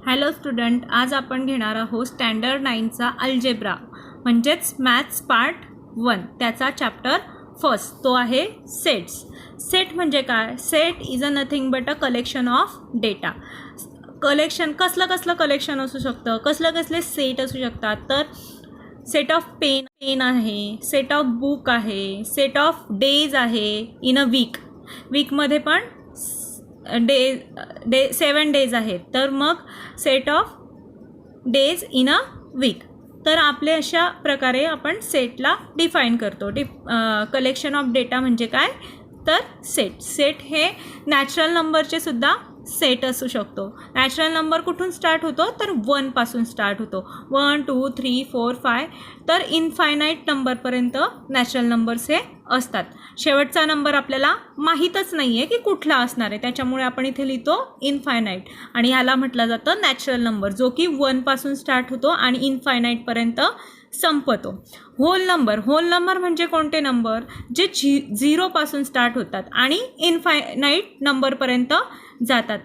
Hello student, आज आपण घेणार आहोत स्टँडर्ड 9चा अल्जेब्रा म्हणजेच मॅथ्स पार्ट 1 त्याचा चॅप्टर फर्स्ट. तो आहे सेट्स. सेट म्हणजे काय? Set is a nothing but a collection of data. Collection कसलं कलेक्शन असू शकतं, कसले सेट असू शकतात. तर सेट ऑफ पेन आहे, सेट ऑफ बुक आहे, सेट ऑफ डेज आहे इन अ वीकमध्ये पण 7 डेज आहेत. तर मग set of days in a week. तर आपले अशा प्रकारे आपण सेटला डिफाईन करतो. कलेक्शन ऑफ डेटा म्हणजे काय? तर सेट हे नॅचरल नंबरचे सुद्धा सेट असू शकतो. नॅचरल नंबर कुठून स्टार्ट होतो? तर 1 पासून स्टार्ट होतो. 1 2 3 4 5 तर इनफायनाईट नंबरपर्यंत नॅचरल नंबर्स हे असतात. शेवटचा नंबर आपल्याला माहीतच नाही आहे की कुठला असणार आहे, त्याच्यामुळे आपण इथे लिहितो इनफायनाईट. आणि ह्याला म्हटलं जातं नॅचरल नंबर, जो की 1 पासून स्टार्ट होतो आणि इनफायनाईटपर्यंत संपतो. होल नंबर म्हणजे कोणते नंबर? जे 0 पासून स्टार्ट होतात आणि इनफायनाईट नंबरपर्यंत जातात.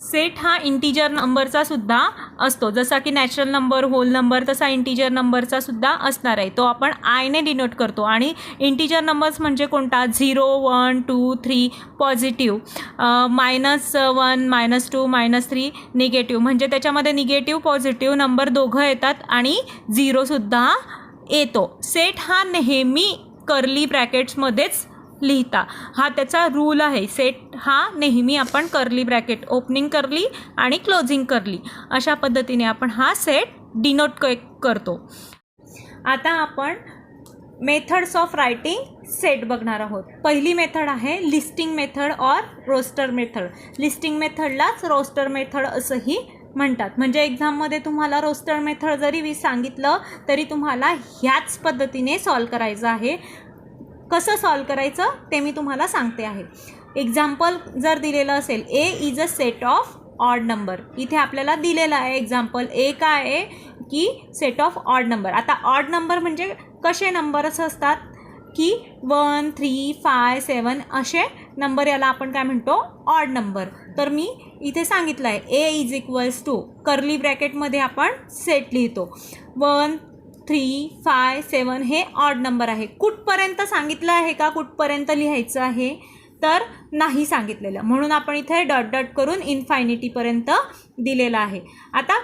सेट हा इंटिजर नंबरचा सुद्धा असतो. जसा की नॅचरल नंबर, होल नंबर, तसा इंटिजर नंबरचा सुद्धा असणार आहे. तो आपण आयने डिनोट करतो. आणि इंटिजर नंबर्स म्हणजे कोणता? 0 1 2 3 पॉझिटिव्ह, -1 -2 -3 निगेटिव्ह. म्हणजे त्याच्यामध्ये निगेटिव्ह पॉझिटिव्ह नंबर दोघं येतात आणि 0सुद्धा येतो. सेट हा नेहमी कर्ली ब्रॅकेट्समध्येच लिहिता, हा त्याचा रूल आहे. सेट हा नेहमी आपण कर्ली ब्रॅकेट, ओपनिंग कर्ली आणि क्लोजिंग कर्ली अशा पद्धतीने आपण हा सेट डिनोट करतो. आता आपण मेथड्स ऑफ रायटिंग सेट बघणार आहोत. पहिली मेथड आहे listing method or roster method. लिस्टिंग मेथडलाच रोस्टर मेथड असंही म्हणतात. म्हणजे एक्झाममध्ये तुम्हाला रोस्टर मेथड जरी सांगितलं तरी तुम्हाला ह्याच पद्धतीने सॉल्व करायचं आहे. कसं सॉल्व करायचं ते मी तुम्हाला सांगते आहे. एक्झाम्पल जर दिलेलं असेल, A is a set of odd number. इथे आपल्याला दिलेलं आहे एक्झाम्पल. ए काय आहे की सेट ऑफ ऑड नंबर. आता ऑड नंबर म्हणजे कसे नंबर्स असतात की 1 3 5 7 असे नंबर, याला आपण काय म्हणतो? Odd number. तर मी इथे सांगितलं आहे A is equals to curly ब्रॅकेटमध्ये आपण सेट लिहितो. 1 3 5 7 हे ऑड नंबर आहे. कुठपर्यंत सांगितलं आहे का? कुठपर्यंत लिहायचं आहे? तर नाही सांगितलेलं, म्हणून आपण इथे डॉट डॉट करून इन्फायनिटीपर्यंत दिलेलं आहे. आता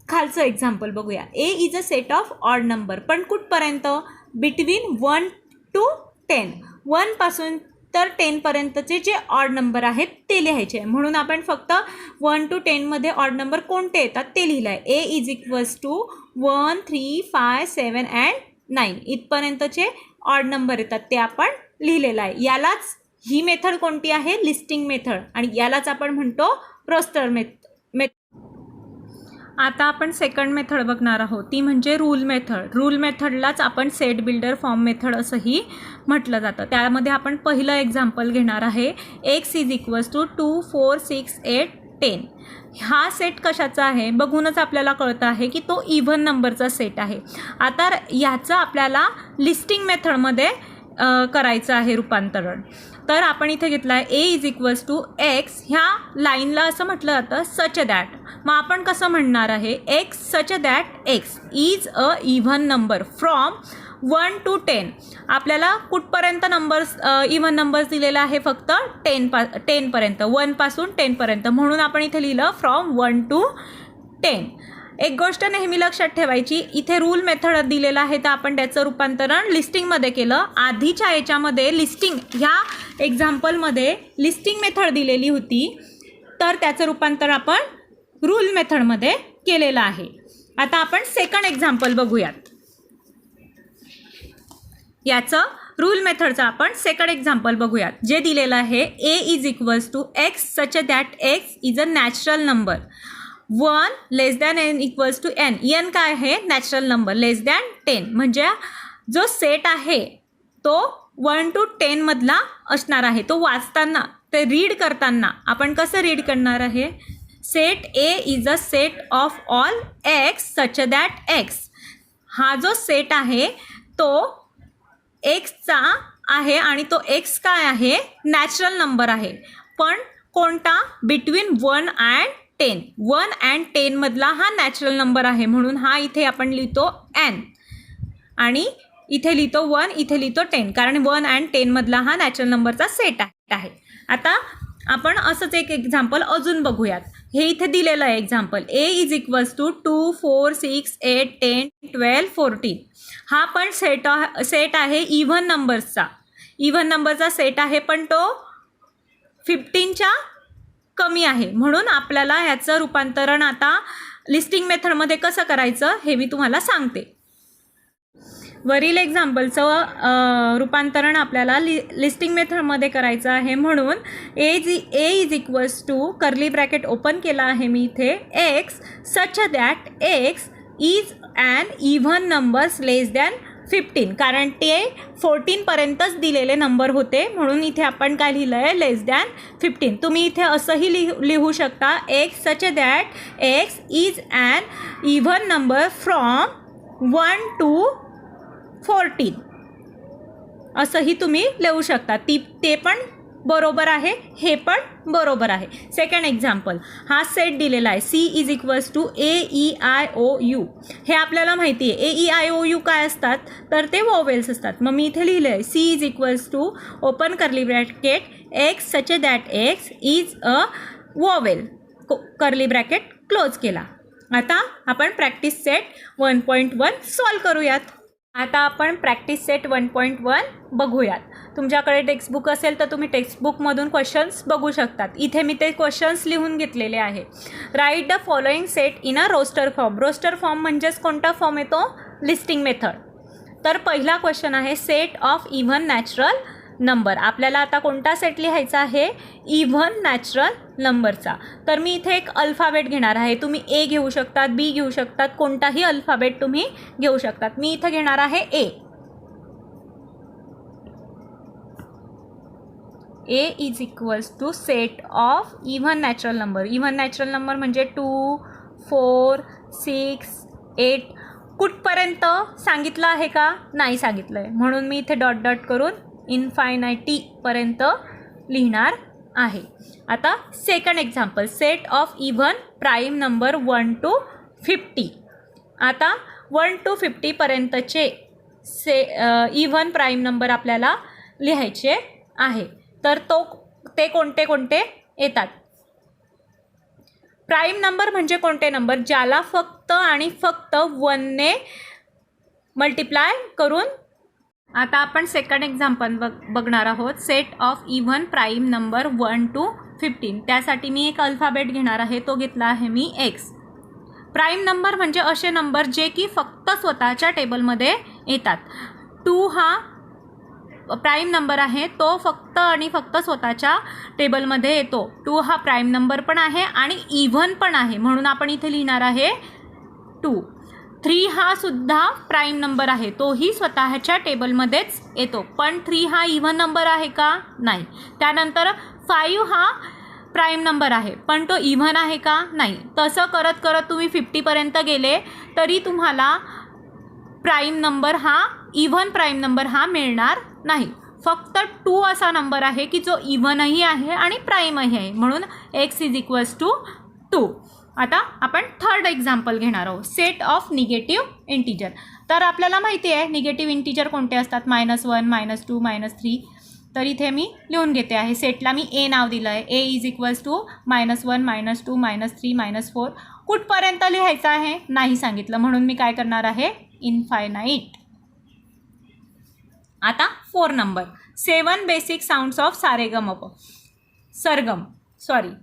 खालचं एक्झाम्पल बघूया. A is a set of odd number, पण कुठपर्यंत? Between 1 to 10. 1 पासून तर 10 पर्यंतचे जे ऑड नंबर आहेत ते लिहायचे आहे. म्हणून आपण फक्त 1 to 10 मध्ये ऑड नंबर कोणते येतात ते लिहिलं आहे. A is equals to 1 3 5 7 and 9 इथपर्यंतचे ऑड नंबर येतात ते आपण लिहिलेलं आहे. यालाच ही मेथड कोणती आहे? Listing method. आणि यालाच आपण म्हणतो रोस्टर मेथड. आता आपण सेकंड मेथड बघणार आहोत, ती म्हणजे रूल मेथड. रूल मेथडलाच आपण सेट बिल्डर फॉर्म मेथड असंही म्हटलं जातं. त्यामध्ये आपण पहिलं एक्झाम्पल घेणार आहे. X is equals to 2 4 6 8 10. हा सेट कशाचा आहे? बघूनच आपल्याला कळतं आहे की तो इव्हन नंबरचा सेट आहे. आता ह्याचं आपल्याला लिस्टिंग मेथडमध्ये करायचं आहे रूपांतरण. तर आपण इथे घेतलं आहे A is equals to x. ह्या लाईनला असं म्हटलं जातं सच दॅट. मग आपण कसं म्हणणार आहे? X such that X is a even number from 1 to 10. आपल्याला कुठपर्यंत नंबर्स, इव्हन नंबर्स दिलेला आहे? फक्त 10 पर्यंत, 1 पासून 10 पर्यंत. म्हणून आपण इथे लिहिलं फ्रॉम 1 to 10. एक गोष्ट नेहमी लक्षात ठेवायची, इथे रूल मेथड दिलेलं आहे तर आपण त्याचं रूपांतरण लिस्टिंगमध्ये केलं. आधीच्या याच्यामध्ये लिस्टिंग, ह्या एक्झाम्पलमध्ये लिस्टिंग मेथड दिलेली होती, तर त्याचं रूपांतर आपण रूल मेथडमध्ये केलेलं आहे. आता आपण सेकंड एक्झाम्पल बघूयात. याचं रूल मेथडचं आपण सेकंड एक्झाम्पल बघूयात, जे दिलेलं आहे. A is equals to X such that X is a natural number. 1 less than N equals to N. N काय आहे? Natural number. लेस दॅन 10 म्हणजे जो सेट आहे तो 1 to 10 मधला असणार आहे. तो वाचताना, ते रीड करताना आपण कसं रीड करणार आहे? Set A is a set of all x such that x. हा जो सेट आहे तो एक्सचा आहे आणि तो एक्स काय आहे? नॅचरल नंबर आहे. पण कोणता? Between 1 and 10. 1 and 10 मधला हा नॅचरल नंबर आहे, म्हणून हा इथे आपण लिहितो n आणि इथे लिहितो 1, इथे लिहितो 10, कारण 1 and 10 मधला हा नॅचरल नंबरचा सेट आहे. आता आपण असंच एक एक्झाम्पल अजून बघूयात. हे इथे दिलेलं आहे example. A is equals to 2, 4, 6, 8, 10, 12, 14. हा पण सेट आहे इव्हन नंबर्सचा. इव्हन नंबरचा सेट आहे, पण तो 15च्या कमी आहे, म्हणून आपल्याला ह्याचं रूपांतरण आता लिस्टिंग मेथडमध्ये कसं करायचं हे मी तुम्हाला सांगते. वरील एक्झाम्पलचं रूपांतरण आपल्याला लिस्टिंग मेथडमध्ये करायचं आहे, म्हणून A is equals to curly bracket open केला आहे मी इथे, X such that X is an even numbers less than 15, कारण ते 14पर्यंतच दिलेले नंबर होते, म्हणून इथे आपण काय लिहिलं आहे लेस दॅन 15. तुम्ही इथे असंही लिहू शकता, X such that X is an even number from 1 to 14 असंही तुम्ही लिहू शकता. ते पण बरोबर आहे, हे पण बरोबर आहे. सेकंड एक्झाम्पल, हा सेट दिलेला आहे. C is equals to AEIOU. हे आपल्याला माहिती आहे. AEIOU काय असतात, तर ते वॉवेल्स असतात. मग मी इथे लिहिलं आहे C is equals to open curly bracket X such that X is a vowel, curly bracket close केला. आता आपण प्रॅक्टिस सेट 1.1 सॉल्व करूयात. आता आपण प्रॅक्टिस सेट 1.1 बघूयात. तुमच्याकडे टेक्स्टबुक असेल तर तुम्ही टेक्स्टबुकमधून क्वेश्चन्स बघू शकतात. इथे मी ते क्वेश्चन्स लिहून घेतलेले आहे. Write the following set in a roster form. Roster form म्हणजेच कोणता फॉर्म येतो, लिस्टिंग मेथड. तर पहिला क्वेश्चन आहे set of even natural number. आपल्याला आता कोणता सेट लिहायचा आहे, इव्हन नॅचरल नंबरचा. तर मी इथे एक अल्फाबेट घेणार आहे. तुम्ही ए घेऊ शकतात, बी घेऊ शकतात, कोणताही अल्फाबेट तुम्ही घेऊ शकतात. मी इथे घेणार आहे A. A is equals to set of even natural number. Even natural number म्हणजे 2, 4, 6, 8. कुठपर्यंत सांगितलं आहे का, नाही सांगितलं आहे, म्हणून मी इथे डॉट डॉट करून इन्फायनायटीपर्यंत लिहिणार आहे. आता second example, set of even prime number 1 to 50. आता 1 to 50पर्यंतचे इव्हन प्राईम नंबर आपल्याला लिहायचे आहे. तर ते कोणते कोणते येतात. प्राईम नंबर म्हणजे कोणते नंबर, ज्याला फक्त आणि फक्त 1ने मल्टिप्लाय करून. आता आपण सेकंड एक्झाम्पल बघणार आहोत. Set of even prime number 1 to 15. त्यासाठी मी एक अल्फाबेट घेणार आहे, तो घेतला आहे मी एक्स. प्राईम नंबर म्हणजे असे नंबर जे की फक्त स्वतःच्या टेबलमध्ये येतात. 2 हा प्राईम नंबर आहे, तो फक्त आणि फक्त स्वतःच्या टेबलमध्ये येतो. 2 हा प्राईम नंबर पण आहे आणि इव्हन पण आहे, म्हणून आपण इथे लिहिणार आहे 2. 3 हा सुद्धा प्राईम नंबर आहे, तोही स्वतःच्या टेबलमध्येच येतो, पण 3 हा इव्हन नंबर आहे का, नाही. त्यानंतर 5 हा प्राईम नंबर आहे, पण तो इव्हन आहे का, नाही. तसं करत करत तुम्ही 50पर्यंत गेले तरी तुम्हाला प्राईम नंबर हा, इव्हन प्राईम नंबर हा मिळणार नाही. फक्त 2 असा नंबर आहे की जो इव्हनही आहे आणि प्राईमही आहे, म्हणून एक्स इज इक्वल्स टू 2. आता आपण थर्ड एक्झाम्पल घेणार आहोत. Set of negative integer. तर आपल्याला माहिती आहे निगेटिव्ह इंटिजर कोणते असतात, -1, -2, -3. तर इथे मी लिहून घेते आहे. सेटला मी ए नाव दिलं आहे. A is equals to -1, -2, -3, -4. कुठपर्यंत लिहायचं आहे नाही सांगितलं, म्हणून मी काय करणार आहे, इन्फायनाईट. आता 4 नंबर, 7 बेसिक साऊंड्स ऑफ सारेगमप सरगम. 7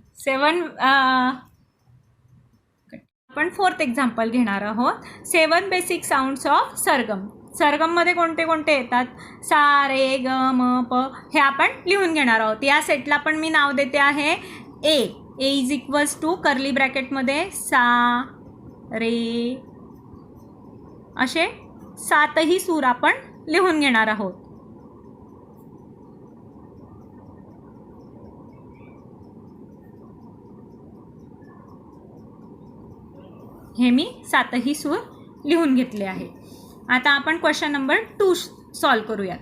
आपण 4th एक्झाम्पल घेणार आहोत. 7 बेसिक साऊंड्स ऑफ सरगम. सरगममध्ये कोणते कोणते येतात, सा रे ग म प. हे आपण लिहून घेणार आहोत. या सेटला पण मी नाव देते आहे A. A is equals to curly ब्रॅकेटमध्ये सा रे, असे 7ही सूर आपण लिहून घेणार आहोत. हे मी 7ही सूर लिहून घेतले आहे. आता आपण क्वेश्चन नंबर 2 सॉल्व करूयात.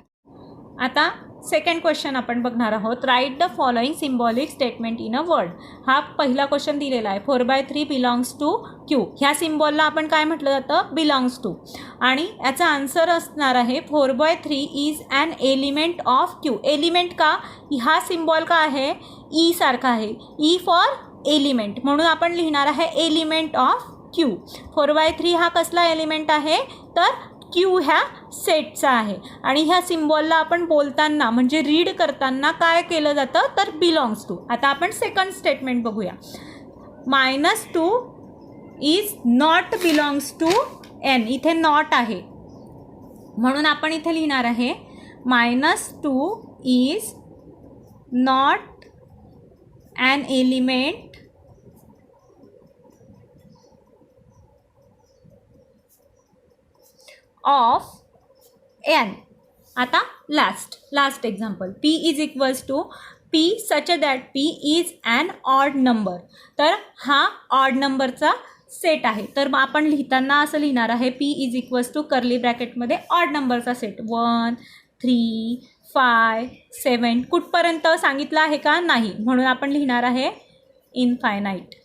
आता सेकंड क्वेश्चन आपण बघणार आहोत. Right the following symbolic statement in a word. हा पहिला क्वेश्चन दिलेला आहे. 4/3 बिलॉंग्स टू क्यू. ह्या सिम्बॉलला आपण काय म्हटलं जातं? Belongs to. आणि याचा आन्सर असणार आहे 4/3 is an element of Q. Element का? हा सिम्बॉल का आहे? ई सारखा आहे. ई फॉर एलिमेंट, म्हणून आपण लिहिणार आहे एलिमेंट ऑफ क्यू. 4/3 हा कसला एलिमेंट आहे? तर क्यू ह्या सेटचा आहे. आणि ह्या सिम्बॉलला आपण बोलताना म्हणजे रीड करताना काय केलं जातं? तर बिलॉंग्स टू. आता आपण सेकंड स्टेटमेंट बघूया. -2 is not belongs to N. इथे नॉट आहे म्हणून आपण इथे लिहिणार आहे -2 is not an element of N. आता last example. P is equals to P such that P is an odd number. तर हा ऑड नंबरचा सेट आहे. तर आपण लिहिताना असं लिहिणार आहे P is equals to curly ब्रॅकेटमध्ये ऑड नंबरचा सेट 1 3 5 7. कुठपर्यंत सांगितलं आहे का? नाही, म्हणून आपण लिहिणार आहे इनफायनाईट.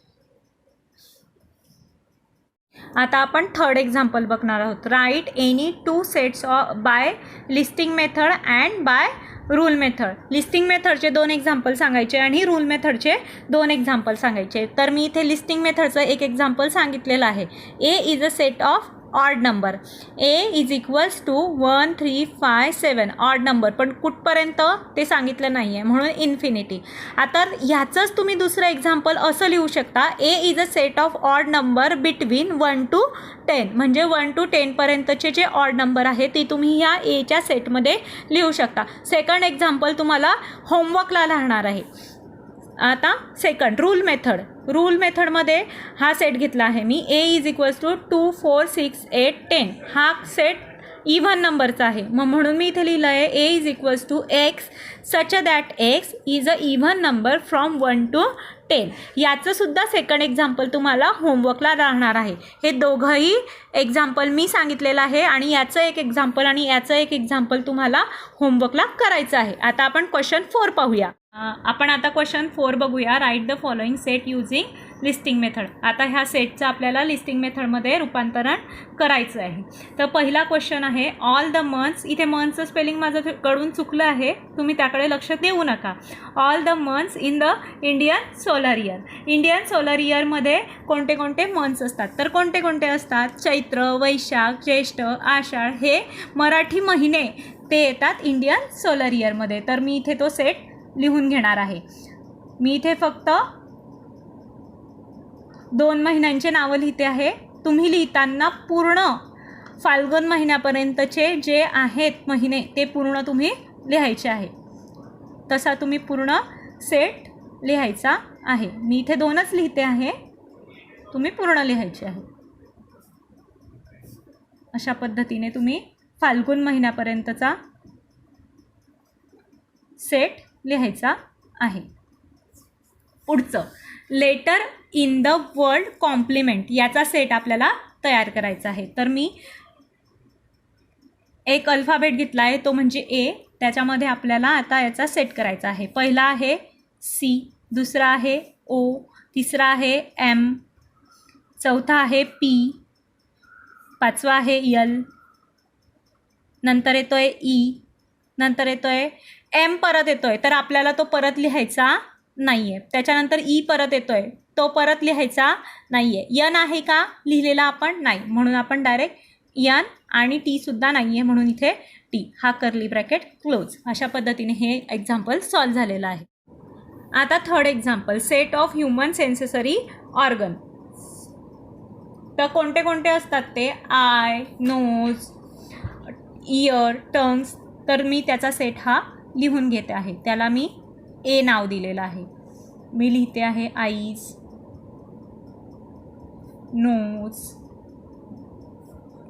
आता आपण थर्ड एक्झाम्पल बघणार आहोत. Write any 2 sets by listing method and by rule method. Listing मेथडचे 2 एक्झाम्पल सांगायचे आणि रूल मेथडचे 2 एक्झाम्पल सांगायचे. तर मी इथे लिस्टिंग मेथडचं एक एक्झाम्पल सांगितलेलं आहे. A is a set of odd number. A is equals to 1 3 5 7 odd number, पण कुठपर्यंत ते सांगितलं नाही आहे म्हणून इन्फिनिटी. आता ह्याचंच तुम्ही दुसरं एक्झाम्पल असं लिहू शकता. A is a set of odd number between 1 to 10. म्हणजे 1 to 10 पर्यंतचे जे ऑड नंबर आहे ते तुम्ही ह्या एच्या सेटमध्ये लिहू शकता. सेकंड एक्झाम्पल तुम्हाला होमवर्कला राहणार आहे. आता सेकंड रूल मेथडमध्ये हा सेट घेतला आहे मी. ए इज इक्वल्स टू 2 4 6 8 10. हा सेट इव्हन नंबरचा आहे म्हणून मी इथे लिहिलं आहे A is equals to X such that X is a even number from 1 to 10. याचंसुद्धा सेकंड एक्झाम्पल तुम्हाला होमवर्कला राहणार आहे. हे दोघंही एक्झाम्पल मी सांगितलेलं आहे आणि याचं एक एक्झाम्पल आणि याचं एक एक्झाम्पल तुम्हाला होमवर्कला करायचं आहे. आता आपण क्वेश्चन 4 पाहूया. आपण आता क्वेश्चन 4 बघूया. Right the following set using listing method. आता ह्या सेटचं आपल्याला लिस्टिंग मेथडमध्ये रूपांतरण करायचं आहे. तर पहिला क्वेश्चन आहे ऑल द मंथ्स. इथे मंथचं स्पेलिंग माझं कडून चुकलं आहे, तुम्ही त्याकडे लक्ष देऊ नका. All the months in the Indian solar year. Indian solar इयरमध्ये कोणते कोणते मंथ्स असतात? तर कोणते कोणते असतात? चैत्र, वैशाख, ज्येष्ठ, आषाढ हे मराठी महिने ते येतात इंडियन सोलर इयरमध्ये. तर मी इथे तो सेट लिहून घेणार आहे. मी इथे फक्त 2 महिन्यांचे नावं लिहिते आहे. तुम्ही लिहिताना पूर्ण फाल्गुन महिन्यापर्यंतचे जे आहेत महिने ते पूर्ण तुम्ही लिहायचे आहे. तसा तुम्ही पूर्ण सेट लिहायचा आहे. मी इथे 2च लिहिते आहे, तुम्ही पूर्ण लिहायचे आहे. अशा पद्धतीने तुम्ही फाल्गुन महिन्यापर्यंतचा सेट लिहायचा आहे. पुढचं letter in the word complement. याचा सेट आपल्याला तयार करायचा आहे. तर मी एक अल्फाबेट घेतला आहे तो म्हणजे ए. त्याच्यामध्ये आपल्याला आता याचा सेट करायचा आहे. पहिला आहे सी, दुसरा आहे ओ, तिसरा आहे एम, चौथा आहे पी, पाचवा आहे यल, नंतर येतोय ई, नंतर येतोय एम, परत येतोय तर आपल्याला तो परत लिहायचा नाही आहे. त्याच्यानंतर ई परत येतोय तो परत लिहायचा नाही आहे. यन आहे का लिहिलेला आपण? नाही, म्हणून आपण डायरेक्ट यन आणि टीसुद्धा नाही आहे म्हणून इथे टी. हा कर्ली ब्रॅकेट क्लोज. अशा पद्धतीने हे एक्झाम्पल सॉल्व झालेलं आहे. आता third example set of human sensory organ. तर कोणते कोणते असतात ते? Eye, nose, ear, tongues. तर मी त्याचा सेट हा लिहून घेते आहे. त्याला मी ए नाव दिलेलं आहे. मी लिहिते आहे आईज, नोज,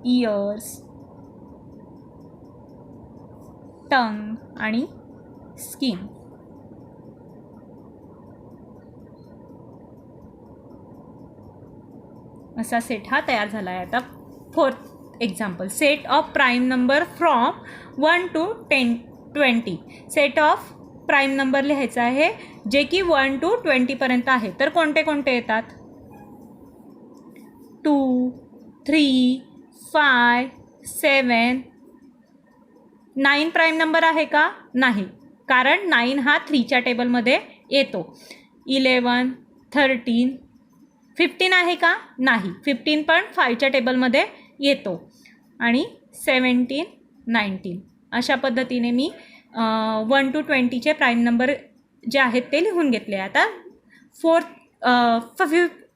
इयर्स, टंग आणि स्किन. असा सेट हा तयार झाला आहे. आता fourth example set of prime number from 1 to 10 20. Set of prime number लिहायचा आहे जे की 1 to 20 पर्यंत आहे. तर कोणते कोणते येतात? 2, 3, 5, 7. 9 प्राईम नंबर आहे का? नाही, कारण 9 हा 3च्या टेबलमध्ये येतो. 11, 13, 15 आहे का? नाही, 15 पण 5च्या टेबलमध्ये येतो. आणि 17, 19. अशा पद्धतीने मी 1 to 20चे प्राईम नंबर जे आहेत ते लिहून घेतले. आता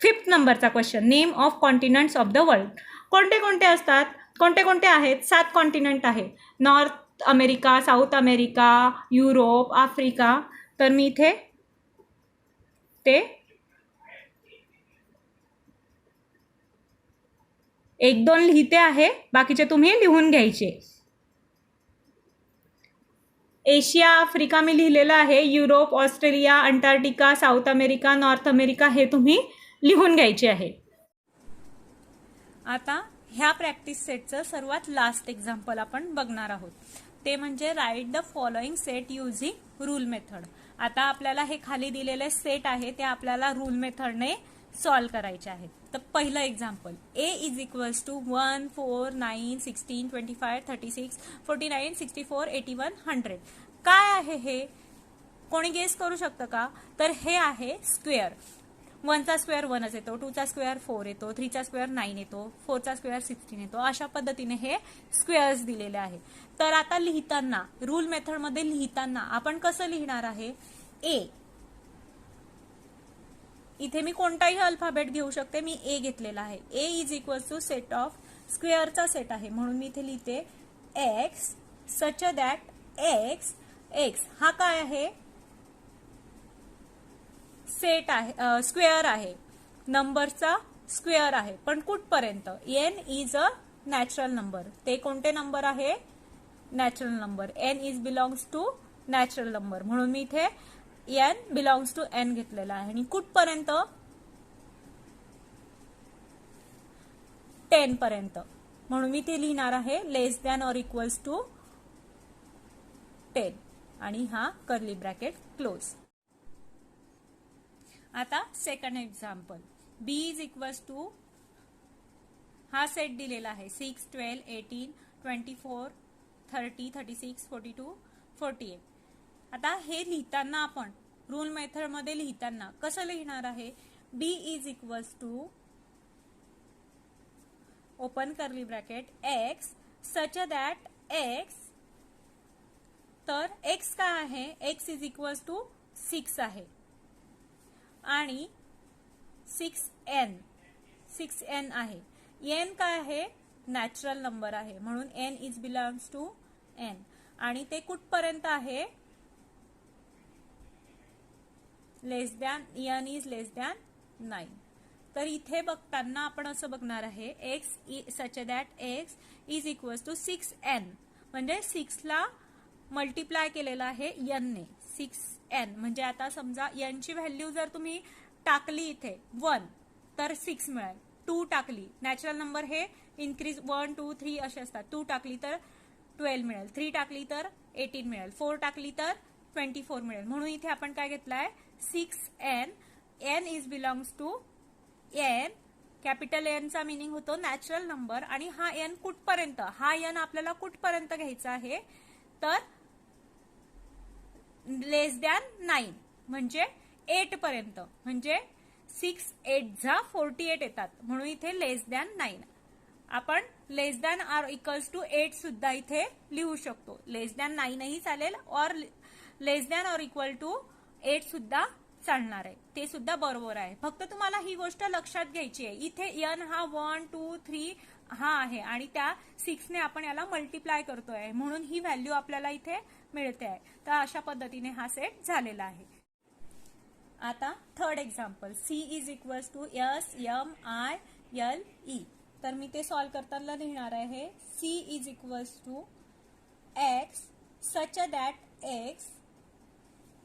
फिफ्थ नंबरचा question, name of continents of the world. कोणते कोणते असतात? कोणते कोणते आहेत? 7 कॉन्टिनेंट आहे. North America, south America, Europe, Africa. तर मी इथे ते 1-2 लिहिते आहे, बाकीचे तुम्ही लिहून घ्यायचे. एशिया, आफ्रिका मी लिहिलेलं आहे. Europe, Australia, Antarctica, south America, north America हे तुम्ही लिहून घ्यायचे आहे. आता ह्या प्रॅक्टिस सेटचं सर्वात लास्ट एक्झाम्पल आपण बघणार आहोत. ते म्हणजे right the following set using rule method. आता आपल्याला हे खाली दिलेले सेट आहे ते आपल्याला रूल मेथडने सॉल्व करायचे आहेत. तर पहिलं example, A is equals to 1, 4, 9, 16, 25, 36, 49, 64, 81, 100. काय आहे हे? कोणी गेस करू शकतं का? तर हे आहे स्क्वेअर. 1चा स्क्वेअर 1च येतो, 2चा स्क्वेअर 4 येतो, 3चा स्क्वेअर 9 येतो, 4चा स्क्वेअर 16 येतो. अशा पद्धतीने हे स्क्वेअर्स दिलेले आहे. तर आता लिहिताना, रूल मेथडमध्ये लिहिताना आपण कसं लिहिणार आहे? ए, इथे मी कोणताही अल्फाबेट घेऊ शकते, मी ए घेतलेला आहे. A is equal to set of, स्क्वेअरचा सेट आहे म्हणून मी इथे लिहिते X such that X. X हा काय आहे? सेट आहे, स्क्वेअर आहे, नंबरचा स्क्वेअर आहे, पण कुठपर्यंत? N is a natural number. ते कोणते नंबर आहे? Natural number. N is belongs to natural number म्हणून मी इथे एन बिलॉंग्स टू एन घेतलेला आहे. आणि कुठपर्यंत? 10 पर्यंत म्हणून मी ते लिहिणार आहे less than or equals to 10 आणि हा कर्ली ब्रॅकेट क्लोज. आता second example, B is equals to, हा सेट दिलेला आहे 6, 12, 18, 24, 30, 36, 42, 48. आता हे लिहिताना आपण रूल मेथड मध्ये लिहिताना कसं लिहिणार आहे? B is equals to open curly bracket X such that X. तर एक्स काय आहे? एक्स इज इक्वल्स टू 6 आहे आणि 6n आहे. एन काय आहे? नॅचरल नंबर आहे म्हणून N is belongs to N. आणि ते कुठपर्यंत आहे? Less than, N is less than 9. तर इथे बघताना आपण असं बघणार आहे X such that X is equals to 6n, म्हणजे 6 ला मल्टिप्लाय केलेला आहे n ने. 6n म्हणजे आता समजा n ची व्हॅल्यू जर तुम्ही टाकली इथे 1 तर 6 मिळेल. 2 टाकली, नॅचरल नंबर हे इन्क्रीज 1, 2, 3 असे असतात. 2 टाकली तर 12 मिळेल, 3 टाकली तर 18 मिळेल, 4 टाकली तर 24 मिळेल. म्हणून इथे आपण काय घेतलाय? 6n. n is belongs to n. Capital N चा मिनिंग होतो नॅचरल नंबर. आणि हा n कुठपर्यंत? हा n आपल्याला कुठपर्यंत घ्यायचा आहे? तर लेस दॅन 9 म्हणजे 8 पर्यंत. म्हणजे 6 8 जा 48 येतात म्हणून इथे लेस दॅन 9. आपण लेस दॅन आर इक्वल्स टू 8 सुद्धा इथे लिहू शकतो. लेस दॅन 9 ही चालेल और लेस दॅन ऑर इक्वल टू 8 सुद्धा चालणार आहे, ते सुद्धा बरोबर आहे. फक्त तुम्हाला ही गोष्ट लक्षात घ्यायची आहे. इथे n हा 1, 2, 3 हा आहे आणि त्या 6 ने आपण याला मल्टिप्लाय करतोय म्हणून ही व्हॅल्यू आपल्याला इथे मिळते आहे. तर अशा पद्धतीने हा सेट झालेला आहे. आता third example, C is equals to SMILE. तर मी ते सॉल्व करताना लिहिणार आहे C is equals to X such that X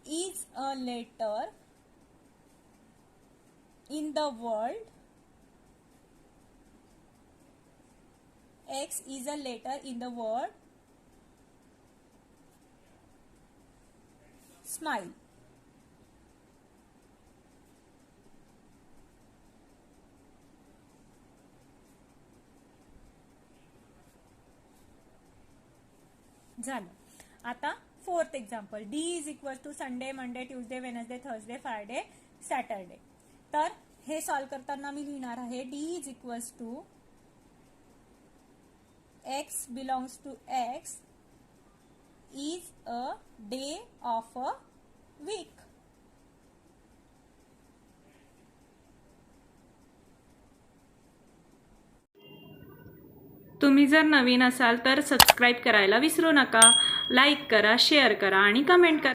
is a letter in the world. X is a letter in the word smile. झालं. आता fourth example, D is equal to Sunday, Monday, Tuesday, Wednesday, Thursday, Friday, Saturday. तर हे solve करताना मी लिहिणार आहे D is equals to X belongs to X is a day of a week. तुम्ही जर नवीन असाल तर सबस्क्राईब करायला विसरू नका. लाईक करा, शेअर करा आणि कमेंट करा.